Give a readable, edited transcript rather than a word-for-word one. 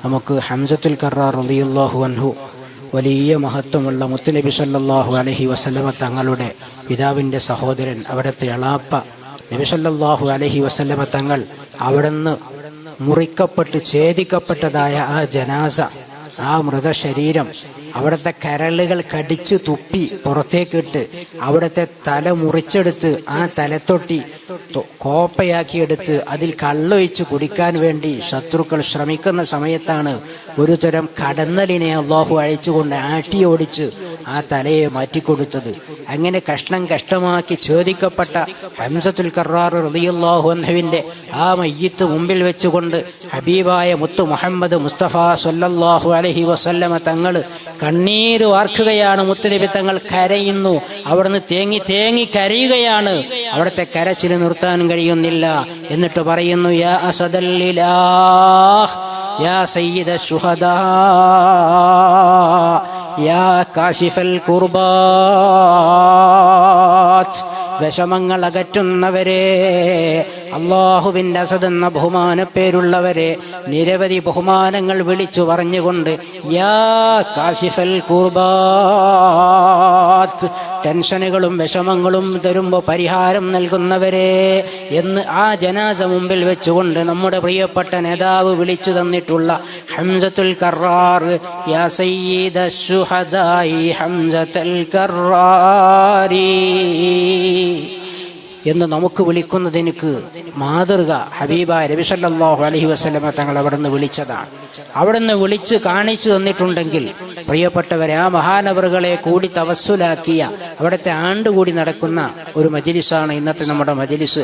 നമുക്ക് ഹംസത്തുൽ കറാർ റളിയല്ലാഹു അൻഹു വലിയ മഹത്വമുള്ള മുത്തുനബി സല്ലല്ലാഹു അലൈഹി വസല്ലമ തങ്ങളുടെ പിതാവിൻ്റെ സഹോദരൻ, അവിടുത്തെ എളാപ്പ നബി സല്ലല്ലാഹു അലൈഹി വസല്ലമ തങ്ങൾ അവിടുന്ന് മുറിക്കപ്പെട്ട് ഛേദിക്കപ്പെട്ടതായ ആ ജനാസ, ആ മൃതശരീരം അവിടുത്തെ കരളുകൾ കടിച്ചു തുപ്പി പുറത്തേക്കിട്ട് അവിടുത്തെ തല മുറിച്ചെടുത്ത് ആ തലത്തൊട്ടി കോപ്പയാക്കിയെടുത്ത് അതിൽ കള്ളൊഴിച്ച് കുടിക്കാൻ വേണ്ടി ശത്രുക്കൾ ശ്രമിക്കുന്ന സമയത്താണ് ഒരു തരം കടന്നലിനെ അള്ളാഹു അഴിച്ചുകൊണ്ട് ആട്ടിയോടിച്ച് ആ തലയെ മാറ്റിക്കൊടുത്തത്. അങ്ങനെ കഷ്ടമാക്കി ഛേദിക്കപ്പെട്ട ഹംസത്തുൽ കറാർ റളിയല്ലാഹു അൻഹുവിൻ്റെ ആ മയ്യിത്ത് മുമ്പിൽ വെച്ചുകൊണ്ട് ഹബീബായ മുത്തു മുഹമ്മദ് മുസ്തഫ സ്വല്ലല്ലാഹു അലൈഹി വസല്ലമ തങ്ങൾ കണ്ണീര് വാർക്കുകയാണ്. മുത്തുനബി തങ്ങൾ കരയുന്നു, അവിടുന്ന് തേങ്ങി കരയുകയാണ്. അവിടുത്തെ കരച്ചിൽ നിർത്താൻ കഴിയുന്നില്ല. എന്നിട്ട് പറയുന്നു, യാ അസദല്ലിലാഹ്, യാ സയ്യിദ ശുഹദാ, യാ കാശിഫൽ കുർബാത്ത്, വിഷമങ്ങൾ അകറ്റുന്നവരെ, അള്ളാഹുവിൻ്റെ അസദ് എന്ന ബഹുമാനപ്പേരുള്ളവരെ, നിരവധി ബഹുമാനങ്ങൾ വിളിച്ചു പറഞ്ഞുകൊണ്ട് യാ കാശിഫൽ കുർബാത്ത്, ടെൻഷനുകളും വിഷമങ്ങളും തരുമ്പോൾ പരിഹാരം നൽകുന്നവരെ എന്ന് ആ ജനാസ മുമ്പിൽ വെച്ചുകൊണ്ട് നമ്മുടെ പ്രിയപ്പെട്ട നേതാവ് വിളിച്ചു തന്നിട്ടുള്ള ഹംസത്തുൽ കറാർ, യാ സയ്യിദ ശുഹദായി ഹംസത്തുൽ കറാരി എന്ന് നമുക്ക് വിളിക്കുന്നതിനക്ക് മാതൃക ഹബീബായ നബി സല്ലല്ലാഹു അലൈഹി വസല്ലമ തങ്ങൾ അവിടുന്ന് വിളിച്ചതാണ്. അവിടുന്ന് വിളിച്ച് കാണിച്ചു തന്നിട്ടുണ്ടെങ്കിൽ പ്രിയപ്പെട്ടവരെ, ആ മഹാനവറുകളെ കൂടി തവസ്സുലാക്കിയ അവിടുത്തെ ആണ്ടുകൂടി നടക്കുന്ന ഒരു മജ്ലിസാണ് ഇന്നത്തെ നമ്മുടെ മജ്ലിസ്.